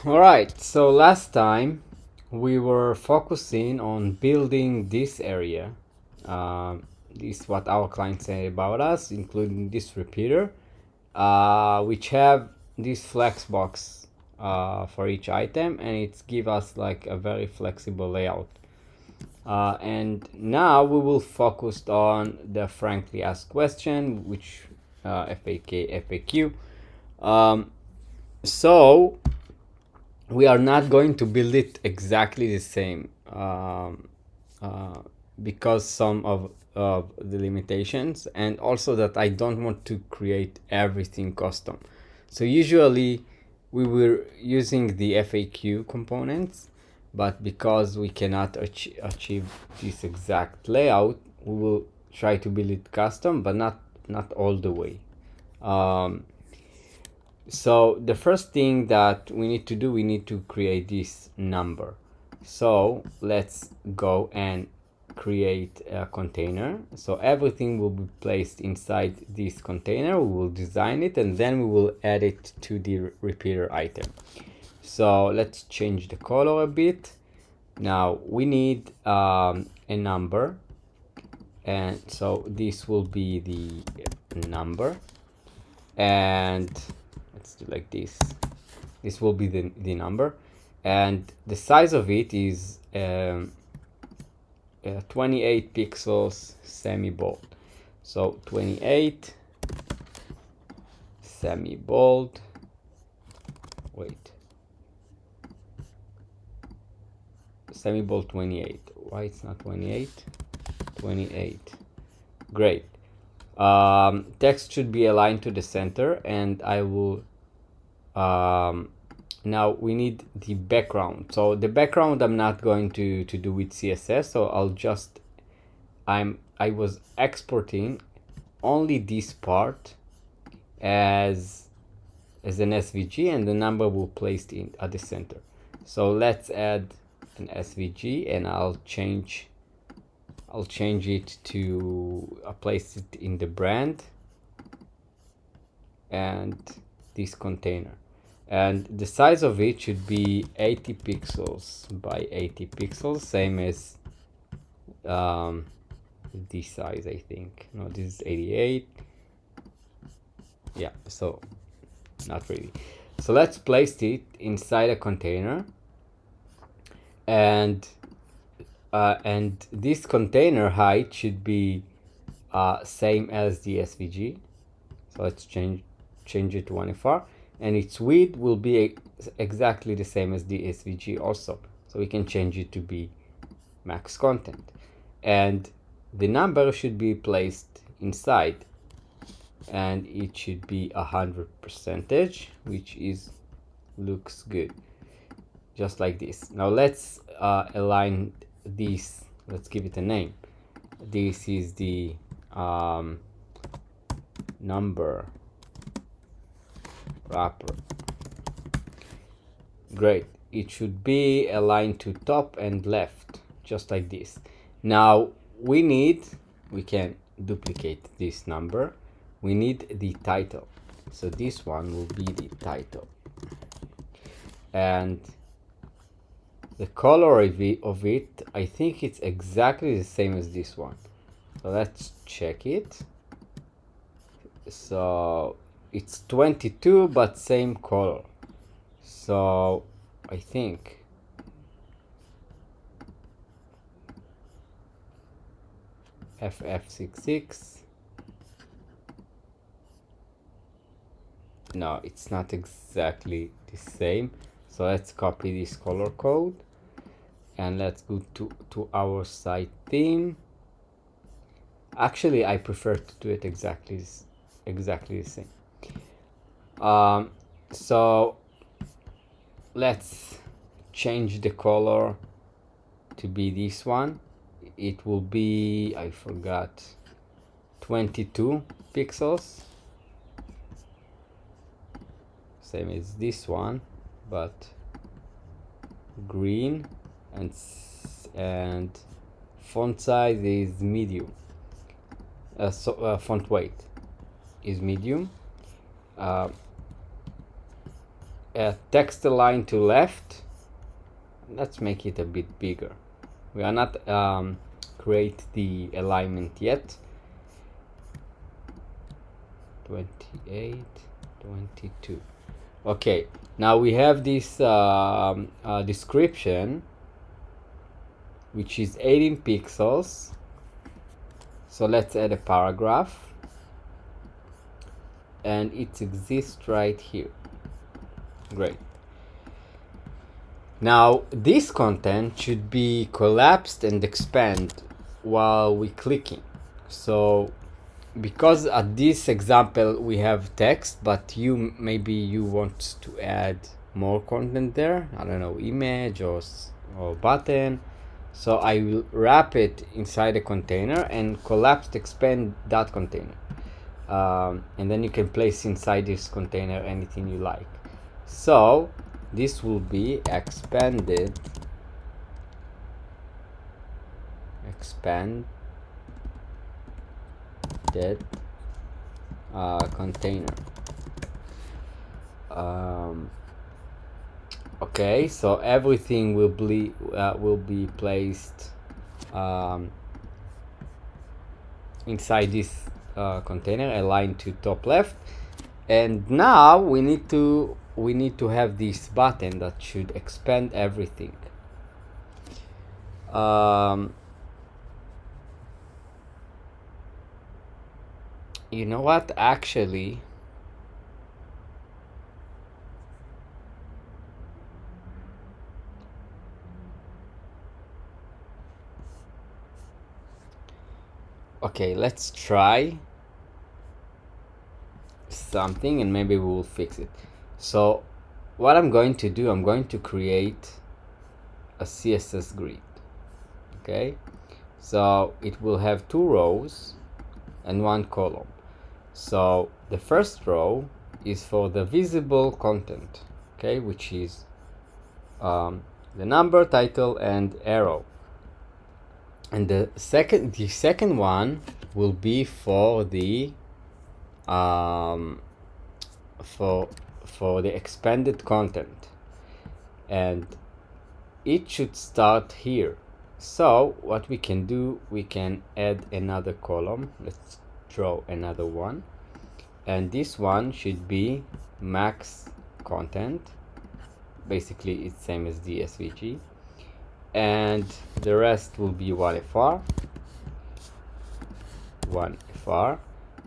All right, so last time we were focusing on building this area. This is what our clients say about us, including this repeater, which have this flex box for each item, and it's give us like a very flexible layout. And now we will focus on the frankly asked question, which FAQ. So we are not going to build it exactly the same because some of the limitations, and also that I don't want to create everything custom. So usually we were using the FAQ components, but because we cannot achieve this exact layout, we will try to build it custom, but not all the way. So the first thing that we need to do, we need to create this number. So let's go and create a container. So everything will be placed inside this container. We will design it, and then we will add it to the repeater item. So let's change the color a bit. Now we need a number, and so this will be the number, and let's do like this. This will be the number, and the size of it is 28 pixels semi-bold. So 28 semi-bold. Wait. Semi-bold 28. Why it's not 28? 28. Great. Text should be aligned to the center, and I will now we need the background. So the background I'm not going to do with CSS, so I'll just I was exporting only this part as an SVG, and the number will placed in at the center. So let's add an SVG, and I'll change it to place it in the brand and this container, and the size of it should be 80 pixels by 80 pixels, same as this size. I think no, this is 88. Yeah, so not really. So let's place it inside a container, and this container height should be same as the SVG. So let's change it to 1FR, and its width will be exactly the same as the SVG also. So we can change it to be max content, and the number should be placed inside, and it should be 100%, which looks good, just like this. Now let's align this. Let's give it a name. This is the number wrapper. Great. It should be aligned to top and left, just like this. Now we can duplicate this number. We need the title. So this one will be the title, and the color of it, I think it's exactly the same as this one. So let's check it. So it's 22, but same color. So I think FF66. No, it's not exactly the same. So let's copy this color code, and let's go to our site theme. Actually, I prefer to do it exactly the same. So let's change the color to be this one. It will be, I forgot, 22 pixels, same as this one, but green, and font size is medium. Font weight is medium, text align to left. Let's make it a bit bigger. We are not create the alignment yet. 28, 22. Okay, now we have this description, which is 18 pixels. So let's add a paragraph, and it exists right here. Great. Now this content should be collapsed and expand while we clicking. So because at this example we have text, but maybe you want to add more content there, I don't know, image or button. So I will wrap it inside a container and collapse expand that container, and then you can place inside this container anything you like. So this will be expanded container. Okay, so everything will be placed inside this container, aligned to top left. And now we need to have this button that should expand everything. You know what, actually okay, let's try something and maybe we will fix it. So what I'm going to do, I'm going to create a CSS grid. Okay, so it will have 2 rows and 1 column. So the first row is for the visible content, okay, which is the number, title, and arrow. And the second one will be for the for the expanded content, and it should start here. So what we can do, we can add another column. Let's draw another one, and this one should be max content. Basically it's same as the SVG, and the rest will be 1FR,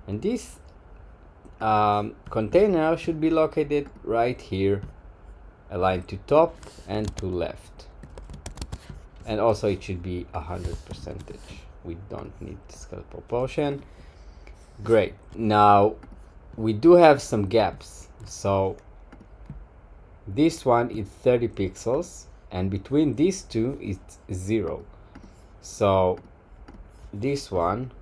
and this container should be located right here, aligned to top and to left, and also it should be 100%. We don't need scale proportion. Great. Now we do have some gaps, so this one is 30 pixels, and between these two it's 0. So this one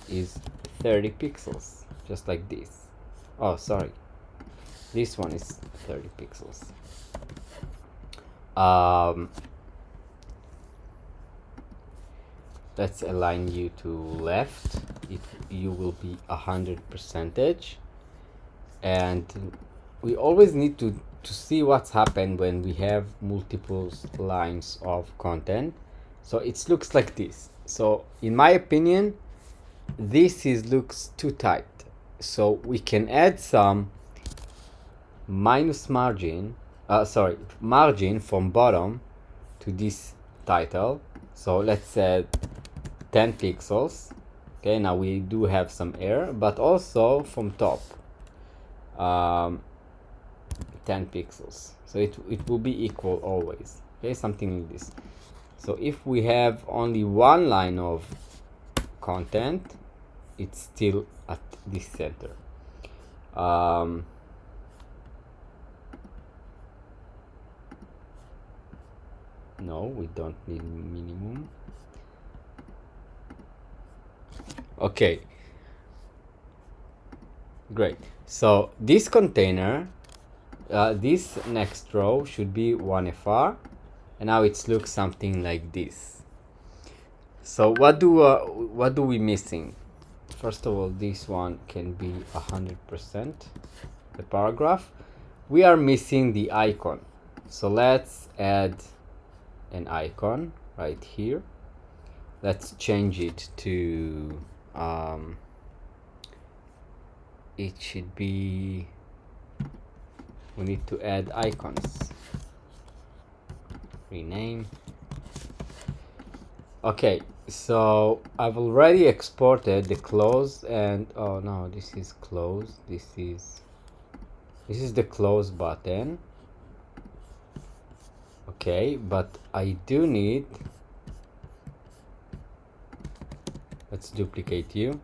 is 30 pixels, just like this. Oh, sorry, this one is 30 pixels. Let's align you to left. You will be 100%, and we always need to see what's happened when we have multiple lines of content. So it looks like this. So in my opinion, this looks too tight, so we can add some margin from bottom to this title. So let's add 10 pixels. Okay, now we do have some air, but also from top 10 pixels, so it will be equal always. Okay, something like this. So if we have only one line of content, it's still at this center. No, we don't need minimum. Okay, great. So this container, this next row should be 1FR, and now it looks something like this. So what do we missing? First of all, this one can be 100%, the paragraph. we are missing the icon. So let's add an icon right here. Let's change it to it should be, we need to add icons. Rename. Okay, so I've already exported the close, and oh no, this is close. This is the close button. Okay, but I do need, let's duplicate you.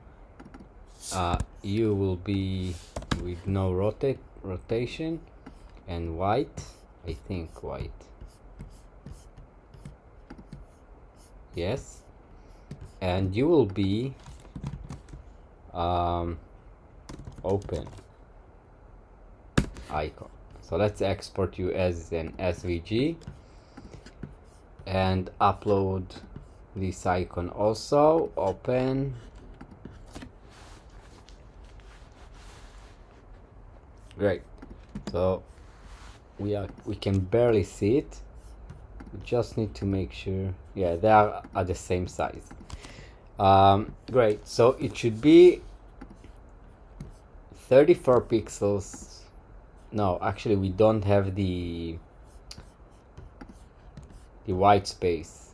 You will be with no rotation and white. I think white. Yes, and you will be open icon. So let's export you as an SVG and upload this icon also. Open. Great. So we can barely see it. We just need to make sure, yeah, they are at the same size. Great. So it should be 34 pixels. No, actually we don't have the white space.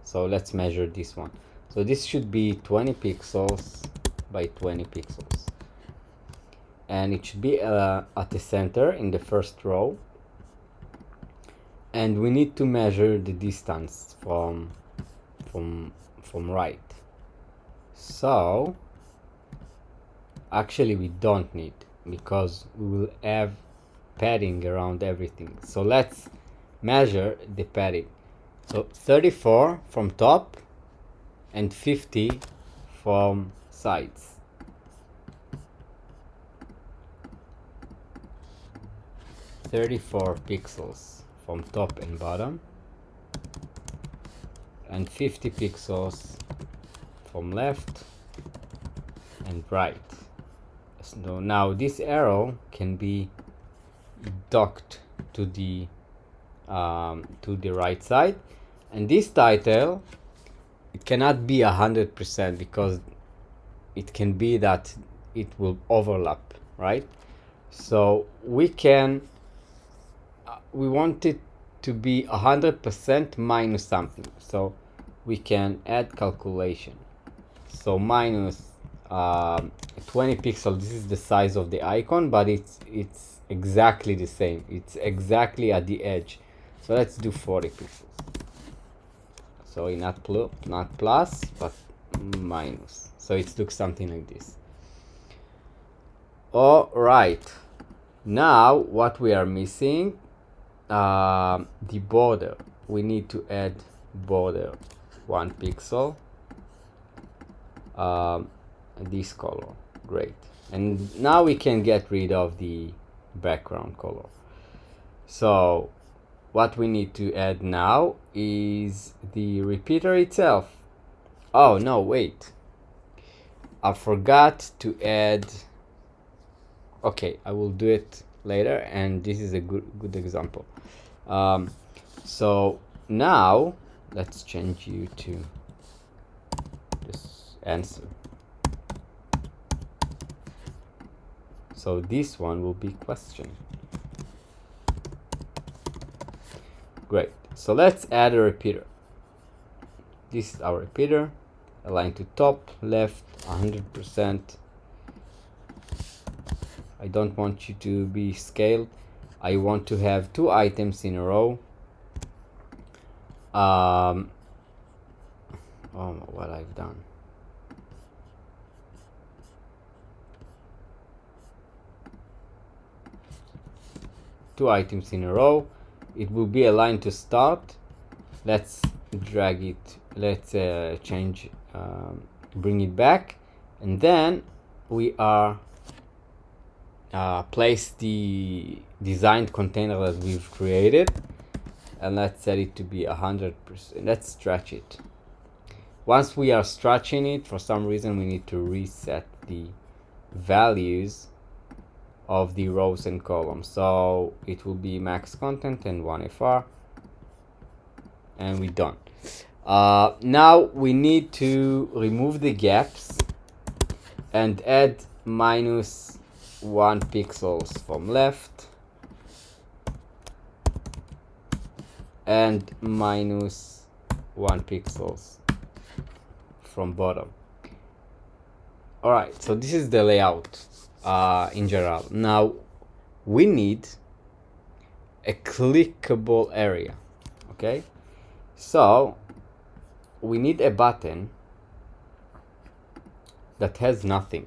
So let's measure this one. So this should be 20 pixels by 20 pixels. And it should be at the center in the first row. And we need to measure the distance from right. So actually we don't need, because we will have padding around everything. So let's measure the padding. So 34 from top and 50 from sides. (34 pixels from top and bottom, and 50 pixels from left and right. So now this arrow can be docked to the right side, and this title, it cannot be 100% because it can be that it will overlap, right? So we want it to be 100% minus something. So we can add calculation. So minus 20 pixels. This is the size of the icon, but it's exactly the same. It's exactly at the edge. So let's do 40 pixels. So not plus, but minus. So it looks something like this. All right. Now what we are missing, the border. We need to add border 1 pixel. This color. Great. And now we can get rid of the background color. So what we need to add now is the repeater itself. Oh no, wait, I forgot to add. Okay, I will do it later, and this is a good example. So now let's change you to this answer. So this one will be question. Great. So let's add a repeater. This is our repeater. Align to top, left, 100%. I don't want you to be scaled. I want to have 2 items in a row. Oh, what I've done. Two items in a row. It will be aligned to start. Let's drag it. Let's change, bring it back, and then we are place the designed container that we've created, and let's set it to be 100%. Let's stretch it. Once we are stretching it, for some reason we need to reset the values of the rows and columns. So it will be max content and 1FR, and we're done. Now we need to remove the gaps and add -1 pixels from left and -1 pixels from bottom. Alright, so this is the layout in general. Now we need a clickable area. Okay, so we need a button that has nothing.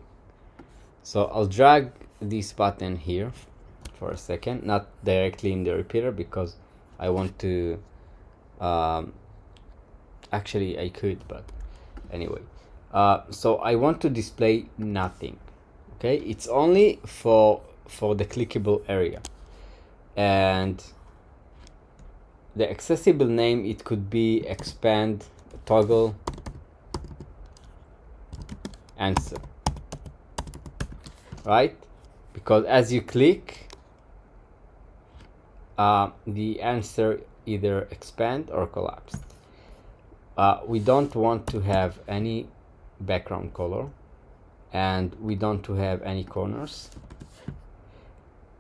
So I'll drag this button here for a second, not directly in the repeater, because I want to actually I could, but anyway, so I want to display nothing. Okay, it's only for the clickable area, and the accessible name, it could be expand toggle answer, right? Because as you click, the answer either expand or collapsed. We don't want to have any background color, and we don't to have any corners,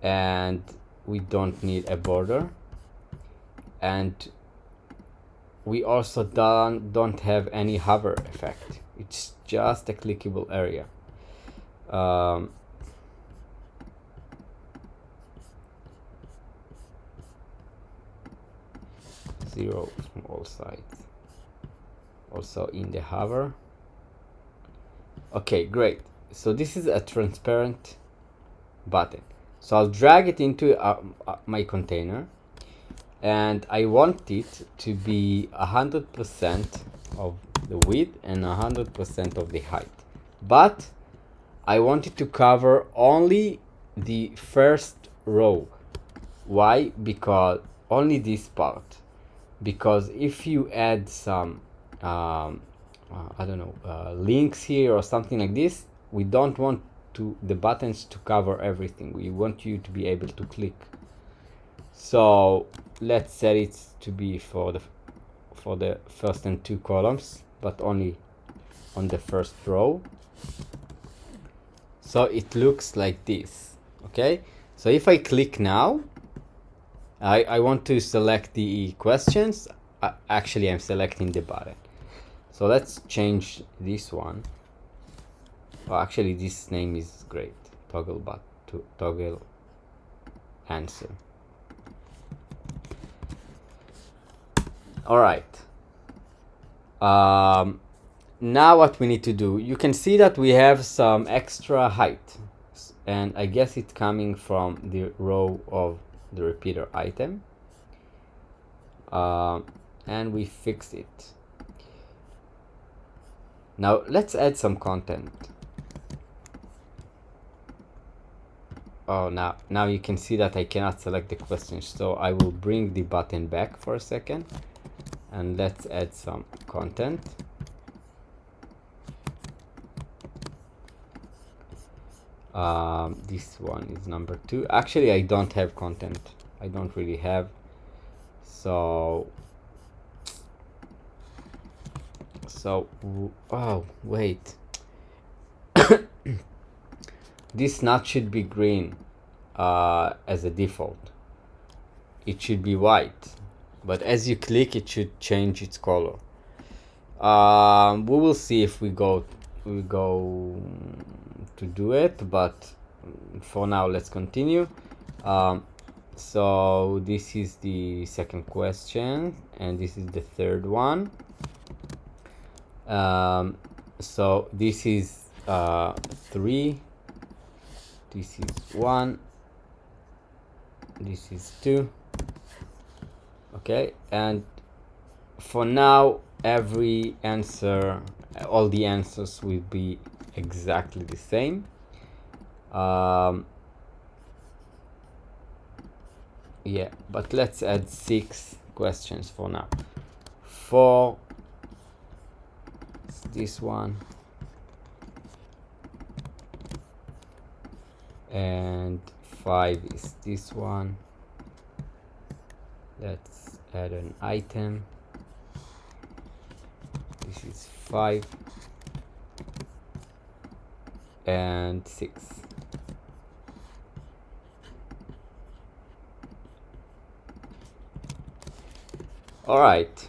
and we don't need a border, and we also don't have any hover effect. It's just a clickable area. 0 from all sides, also in the hover. Okay, great. So this is a transparent button. So I'll drag it into my container, and I want it to be 100% of the width and 100% of the height, but I want it to cover only the first row. Why? Because only this part, because if you add some I don't know, links here or something like this, we don't want the buttons to cover everything. We want you to be able to click. So let's set it to be for the first and 2 columns, but only on the first row. So it looks like this. Okay, so if I click now, I want to select the questions. Actually, I'm selecting the button. So let's change this one. Oh, actually, this name is great. Toggle to toggle answer. All right. Now what we need to do, you can see that we have some extra height, and I guess it's coming from the row of the repeater item, and we fixed it. Now let's add some content. Oh, now you can see that I cannot select the questions, so I will bring the button back for a second, and let's add some content. This one is number 2. Actually, I don't have content. I don't really have. So oh wait, this nut should be green as a default. It should be white, but as you click, it should change its color. We will see if we go to do it, but for now let's continue. So this is the second question, and this is the third one. So this is 3, this is 1, this is 2. Okay, and for now every answer, all the answers will be exactly the same. Yeah, but let's add 6 questions for now. 4, this one, and 5 is this one. Let's add an item. This is 5 and 6. All right.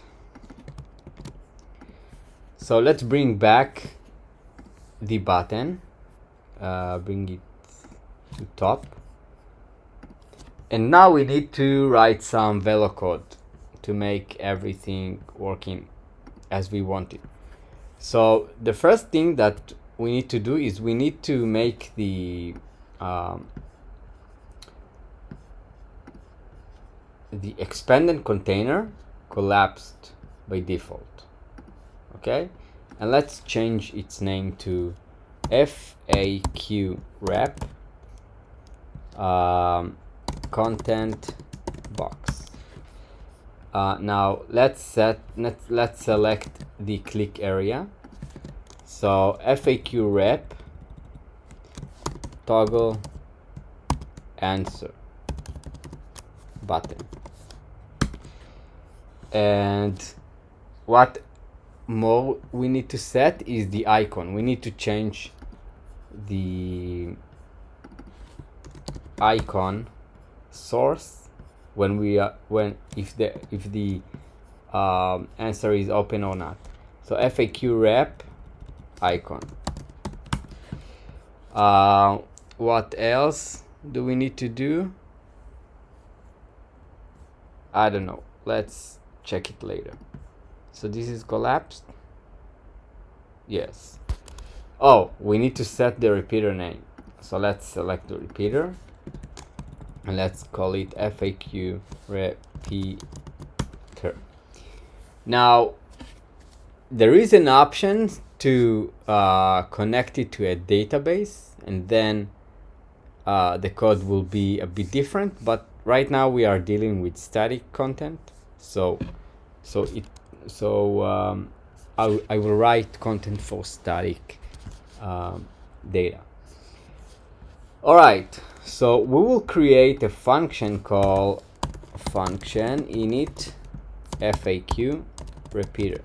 So let's bring back the button, bring it to top. And now we need to write some Velo code to make everything working as we want it. So the first thing that we need to do is we need to make the expanded container collapsed by default. Okay, and let's change its name to FAQ wrap content box. Now let's select the click area. So FAQ wrap toggle answer button. And what more we need to set is the icon. We need to change the icon source when if the answer is open or not. So FAQ wrap icon. What else do we need to do? I don't know. Let's check it later. So this is collapsed. Yes. Oh, we need to set the repeater name. So let's select the repeater and let's call it FAQ repeater. Now there is an option to connect it to a database, and then the code will be a bit different, but right now we are dealing with static content, so I will write content for static data. All right, so we will create a function called function init FAQ repeater,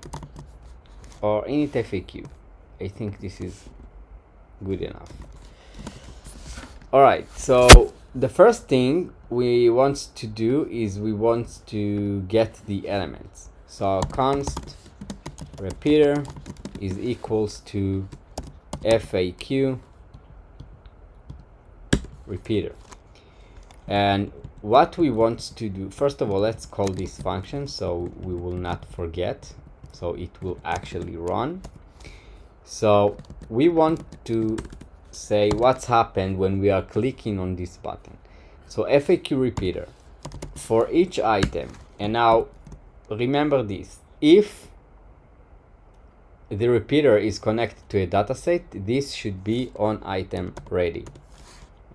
or init FAQ. I think this is good enough. All right, so the first thing we want to do is we want to get the elements. So const repeater is equals to FAQ repeater. And what we want to do, first of all, let's call this function so we will not forget, so it will actually run. So we want to say what's happened when we are clicking on this button. So FAQ repeater for each item. And now remember this, if the repeater is connected to a dataset, this should be on item ready.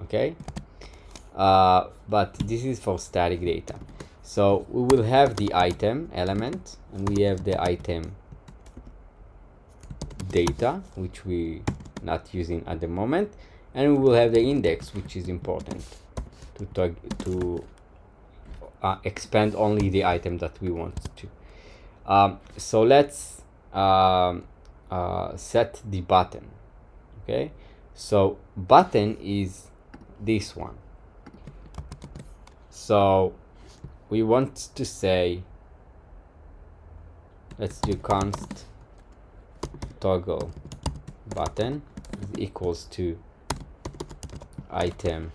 Okay, but this is for static data. So we will have the item element and we have the item data, which we not using at the moment, and we will have the index, which is important to expand only the item that we want to. So let's set the button. Okay, so button is this one. So we want to say, let's do const toggle button is equals to item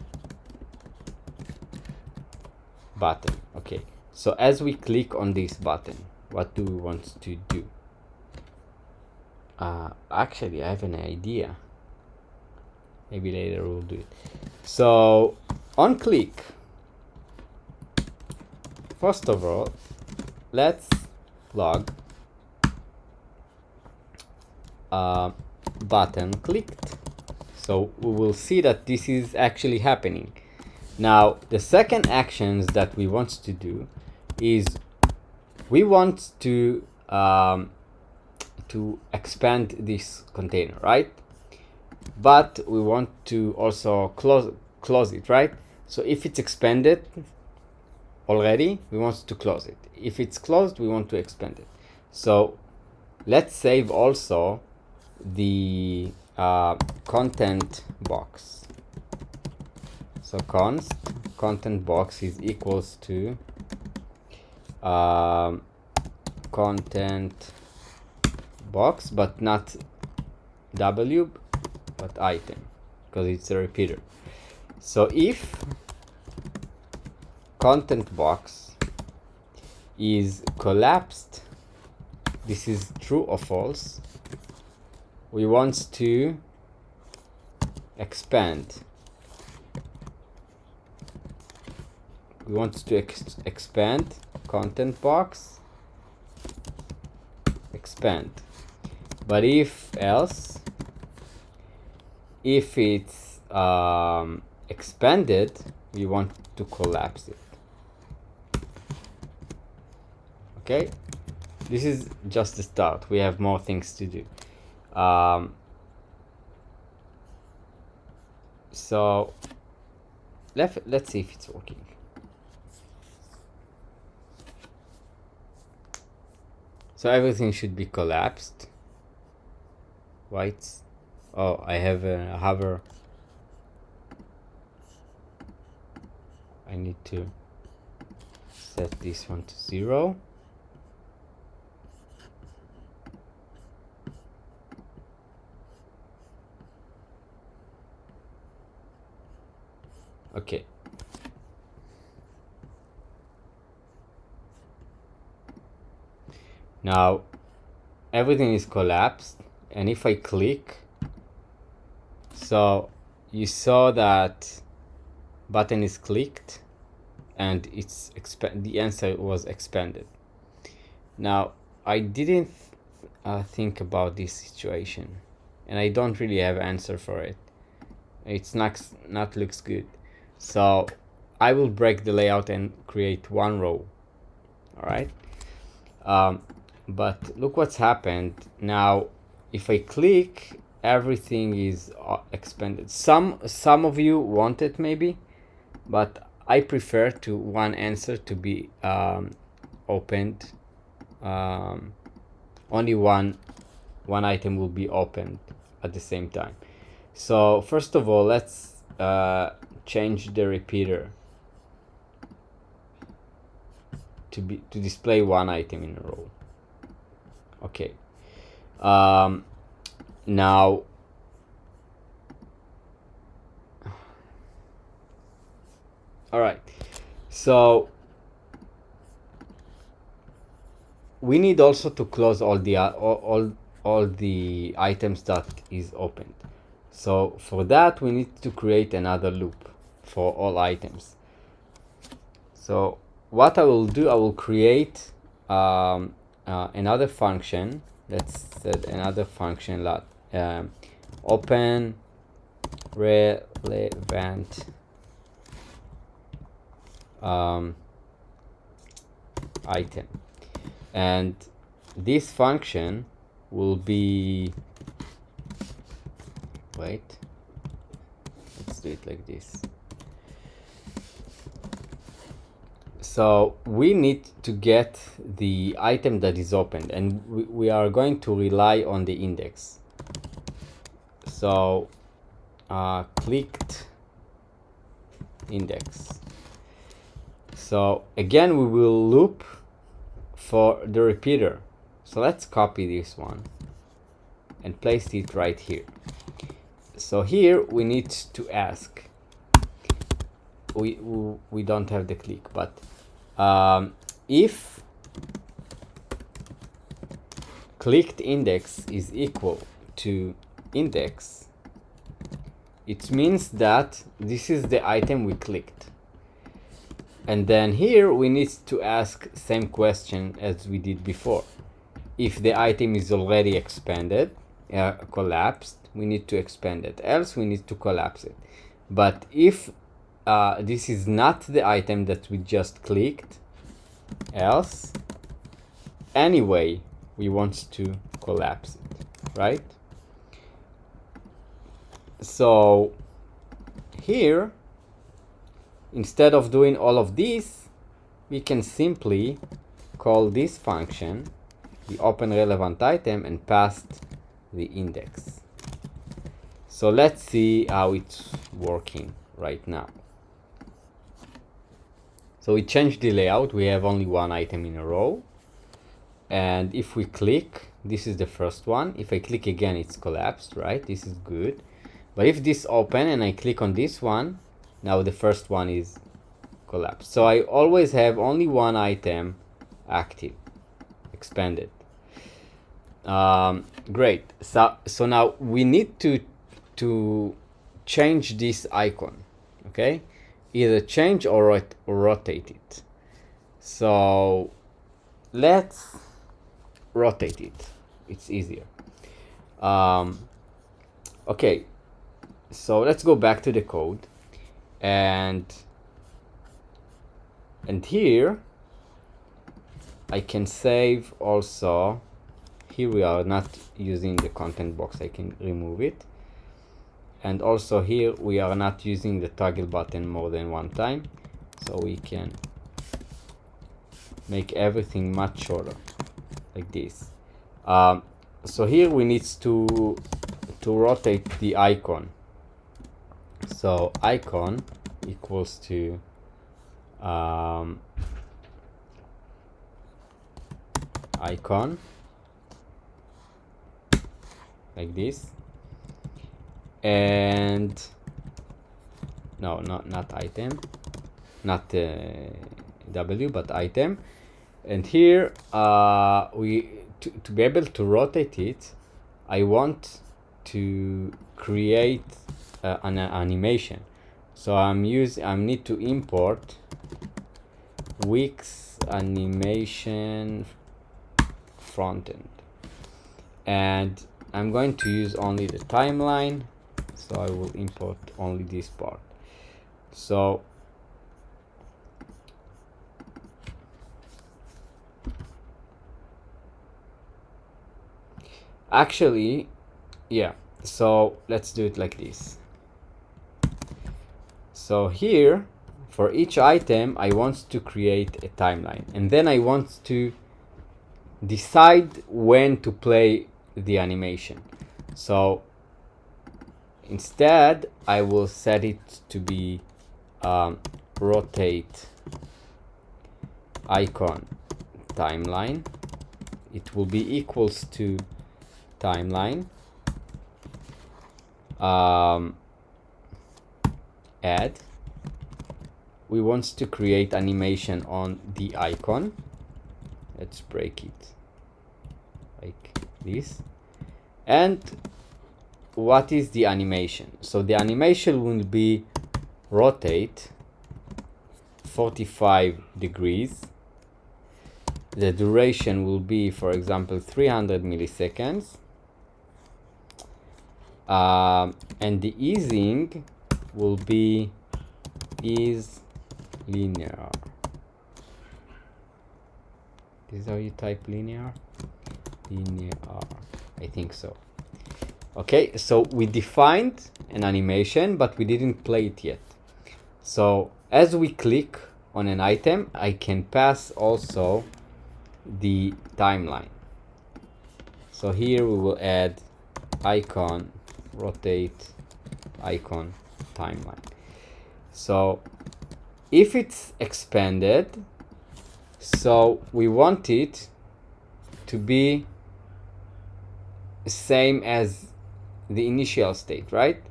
button. Okay, so as we click on this button, what do we want to do? Actually, I have an idea. Maybe later we'll do it. So on click, first of all, let's log button clicked. So we will see that this is actually happening. Now the second actions that we want to do is we want to expand this container, right? But we want to also close it, right? So if it's expanded already, we want to close it. If it's closed, we want to expand it. So let's save also the content box. So content box is equals to content box, but not W, but item, because it's a repeater. So if content box is collapsed, this is true or false, we want to expand. We want to expand content box, expand. But if else, if it's expanded, we want to collapse it. Okay, this is just the start. We have more things to do. So let's see if it's working. So everything should be collapsed, right? Oh, I have a hover. I need to set this one to 0. Okay. Now everything is collapsed, and if I click, so you saw that button is clicked and it's the answer was expanded. Now I didn't think about this situation, and I don't really have answer for it. It's not looks good. So I will break the layout and create one row. All right. But look what's happened. Now if I click, everything is expanded. Some of you want it maybe, but I prefer to one answer to be opened. Only one item will be opened at the same time. So first of all, let's change the repeater to display one item in a row. Okay. Now all right, so we need also to close all the items that is opened. So for that, we need to create another loop for all items. So what I will do, I will create another function. Let's set another function that open relevant item, and this function will be, wait, let's do it like this. So we need to get the item that is opened, and we are going to rely on the index. So clicked index. So again, we will loop for the repeater. So let's copy this one and place it right here. So here we need to ask, we don't have the click, but if clicked index is equal to index, it means that this is the item we clicked. And then here we need to ask same question as we did before. If the item is already expanded, collapsed, we need to expand it, else we need to collapse it. But if this is not the item that we just clicked, else anyway we want to collapse it, right? So here instead of doing all of this, we can simply call this function, the open relevant item, and pass the index. So let's see how it's working right now. So we changed the layout. We have only one item in a row. And if we click, this is the first one. If I click again, it's collapsed, right? This is good. But if this open and I click on this one, now the first one is collapsed. So I always have only one item active, expanded. Great. So now we need to change this icon, okay? Either change or rotate it. So let's rotate it. It's easier. Okay, so let's go back to the code, and here I can save also. Here we are not using the content box. I can remove it. And also here we are not using the toggle button more than one time, so we can make everything much shorter, like this. So here we need to rotate the icon. So icon equals to icon, like this. And no, not item, not W, but item. And here to be able to rotate it, I want to create an animation. So I need to import Wix animation frontend, and I'm going to use only the timeline. So I will import only this part. So actually, yeah, so let's do it like this. So here, for each item, I want to create a timeline, and then I want to decide when to play the animation. So instead, I will set it to be rotate icon timeline. It will be equals to timeline add. We want to create animation on the icon. Let's break it like this. And what is the animation? So the animation will be rotate 45 degrees. The duration will be, for example, 300 milliseconds. And the easing will be is linear. This is how you type linear? Linear, I think so. Okay, so we defined an animation, but we didn't play it yet. So as we click on an item, I can pass also the timeline. So here we will add icon, rotate icon timeline. So if it's expanded, so we want it to be same as the initial state, right?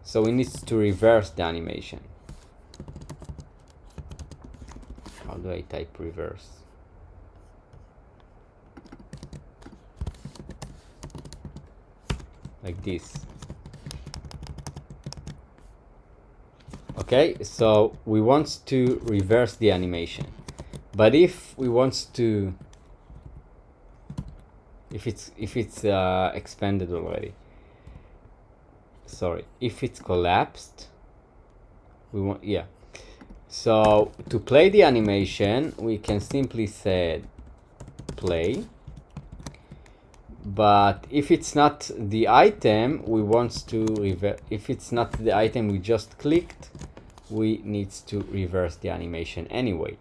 So we need to reverse the animation. How do I type reverse? Like this. Okay, so we want to reverse the animation. But if we want to, if it's expanded already, sorry, if it's collapsed, we want, yeah. So to play the animation, we can simply say play. But if it's not the item we want to reverse, if it's not the item we just clicked, we need to reverse the animation anyway.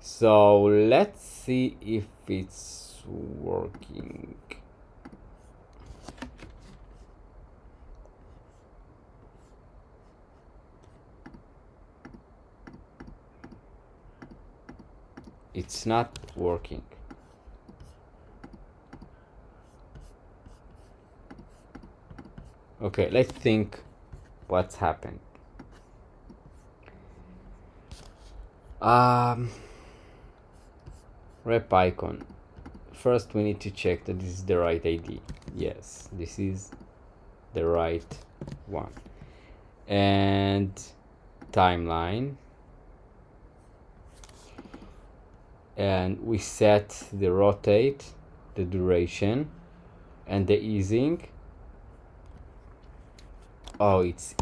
So let's see if it's working. It's not working. Okay, let's think what's happened. Rep icon. First we need to check that this is the right ID. Yes, this is the right one. And timeline. And we set the rotate, the duration, and the easing. Oh, it's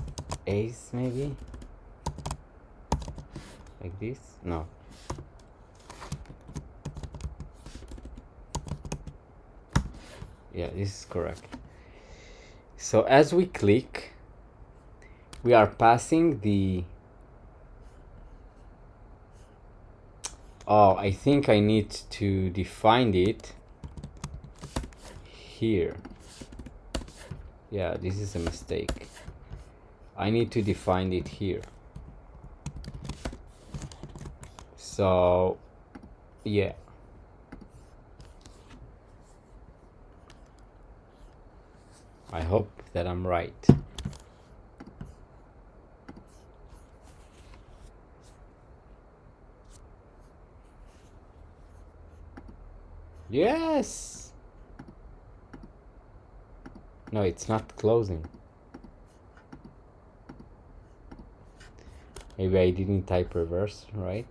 ace maybe? Like this? No. Yeah, this is correct. So as we click, we are passing the... Oh, I think I need to define it here. Yeah, this is a mistake. I need to define it here. So, yeah. I hope that I'm right. Yes! No, it's not closing. Maybe I didn't type reverse, right?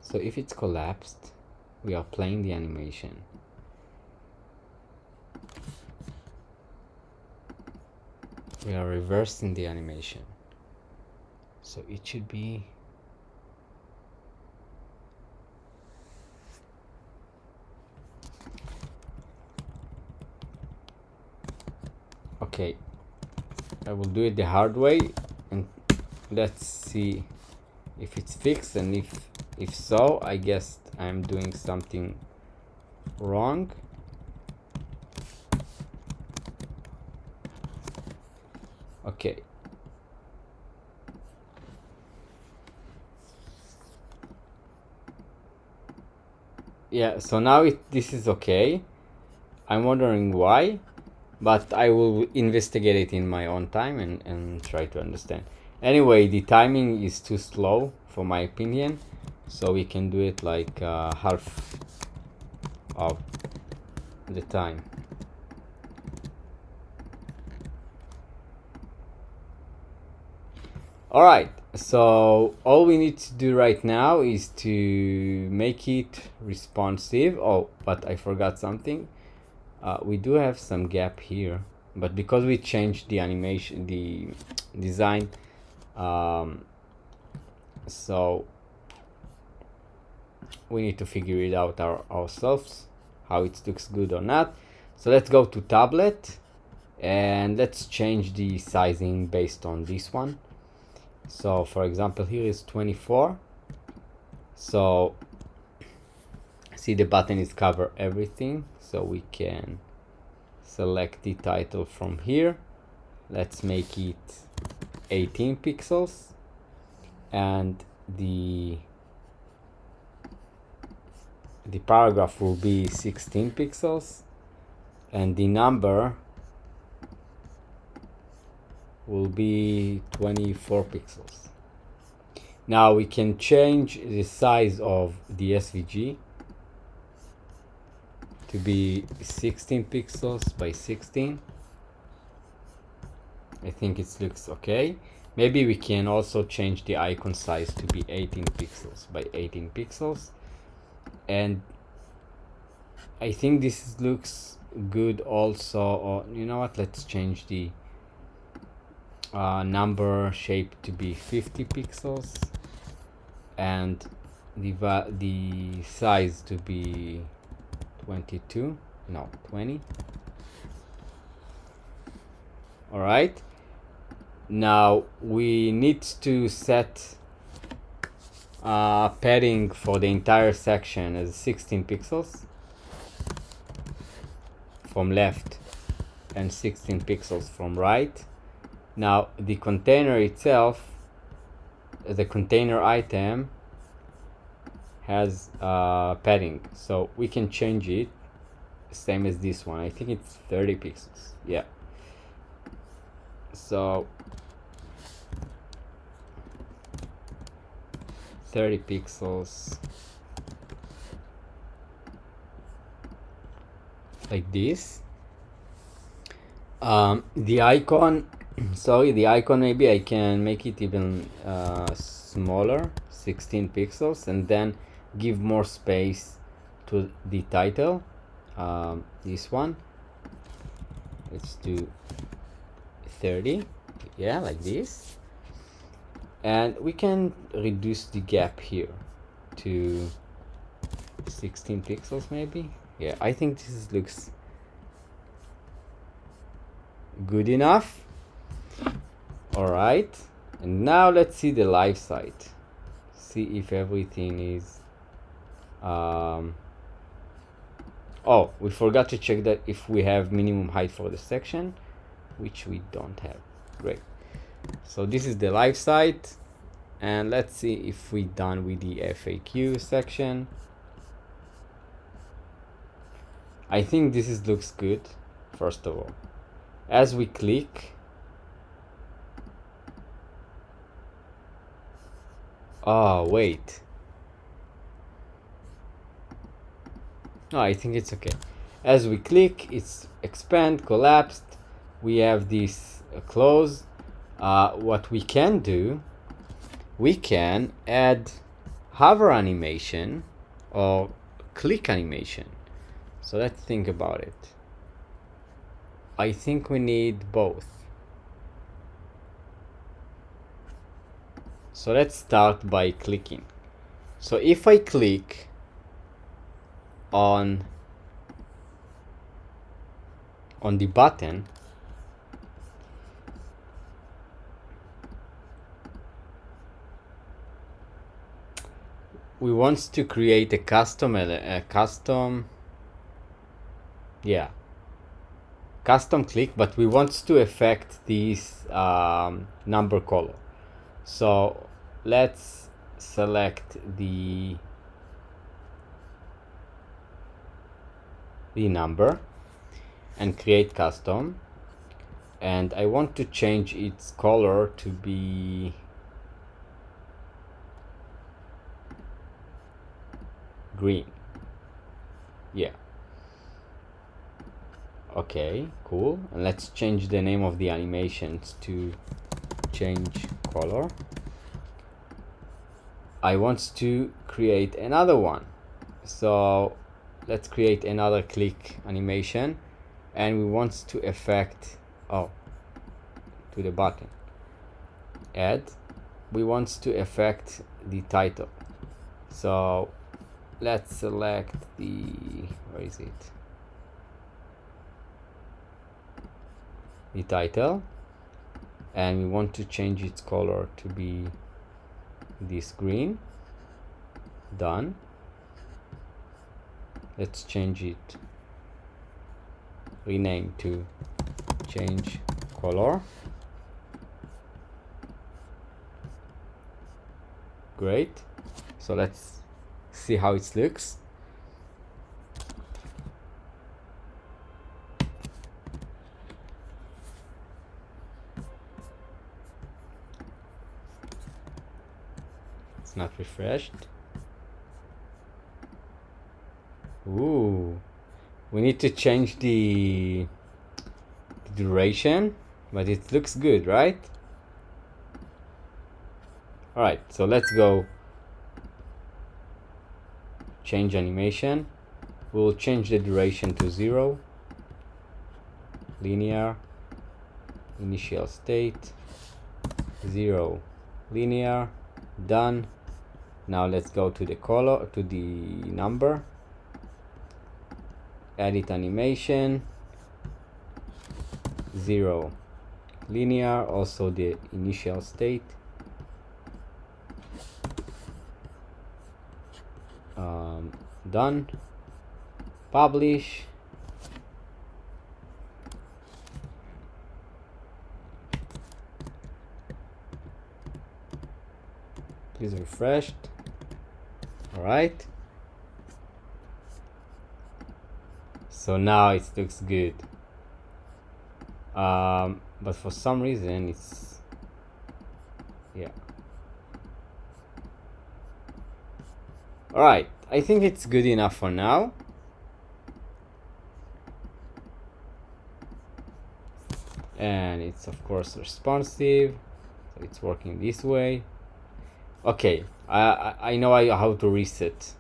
So if it's collapsed, we are playing the animation. We are reversing the animation. So it should be... Okay, I will do it the hard way and let's see if it's fixed, and if so, I guess I'm doing something wrong. Okay. Yeah, so now this is okay. I'm wondering why, but I will investigate it in my own time and try to understand. Anyway, the timing is too slow for my opinion, so we can do it like half of the time. Alright, so all we need to do right now is to make it responsive. Oh, but I forgot something. We do have some gap here, but because we changed the animation, the design, so we need to figure it out ourselves, how it looks good or not. So let's go to tablet and let's change the sizing based on this one. So for example, here is 24. So see, the button is cover everything, so we can select the title from here. Let's make it 18 pixels, and the paragraph will be 16 pixels, and the number will be 24 pixels. Now we can change the size of the SVG to be 16 pixels by 16. I think it looks okay. Maybe we can also change the icon size to be 18 pixels by 18 pixels. And I think this looks good also. Or you know what, let's change the number shape to be 50 pixels and the size to be 20. All right, now we need to set padding for the entire section as 16 pixels from left and 16 pixels from right. Now the container itself, the container item, has padding, so we can change it same as this one. I think it's 30 pixels. Yeah, so 30 pixels like this. The icon sorry, the icon, maybe I can make it even smaller, 16 pixels, and then give more space to the title. This one, let's do 30. Yeah, like this. And we can reduce the gap here to 16 pixels maybe. Yeah, I think this looks good enough. All right, and now let's see the live site, see if everything is oh, we forgot to check that if we have minimum height for the section, which we don't have. Great. So this is the live site, and let's see if we're done with the FAQ section. I think this looks good. First of all, as we click, oh wait, no, I think it's okay. As we click, it's expand, collapsed. We have this close. What we can do, we can add hover animation or click animation. So let's think about it. I think we need both. So let's start by clicking. So if I click on the button, we want to create a custom click, but we want to affect this number color. So let's select the number and create custom, and I want to change its color to be green. Yeah, okay, cool. And let's change the name of the animations to change color. I want to create another one, so let's create another click animation, and we want to affect to the button. Add, we want to affect the title, so let's select the, where is it, the title, and we want to change its color to be this green. Done. Let's change it, rename to change color. Great. So let's see how it looks. It's not refreshed. Ooh, we need to change the duration, but it looks good, right? All right, so let's go change animation. We'll change the duration to 0, linear, initial state, 0, linear. Done. Now let's go to the color, to the number, edit animation, 0, linear, also the initial state. Done. Publish. Please refresh. All right. So now it looks good. But for some reason it's, yeah. All right. I think it's good enough for now. And it's of course responsive, so it's working this way. Okay, I know how to reset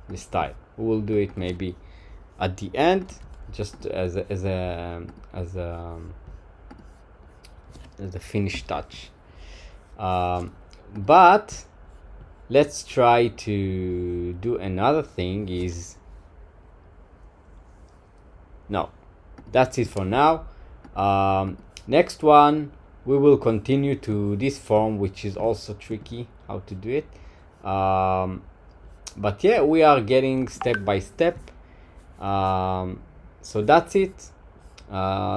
this type. We will do it maybe at the end, just as a finish touch. But let's try to do another thing. Is no, that's it for now. Next one, we will continue to this form, which is also tricky how to do it. But yeah, we are getting step by step. So that's it.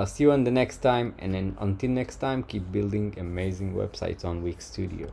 See you on the next time, and then until next time, keep building amazing websites on Wix Studio.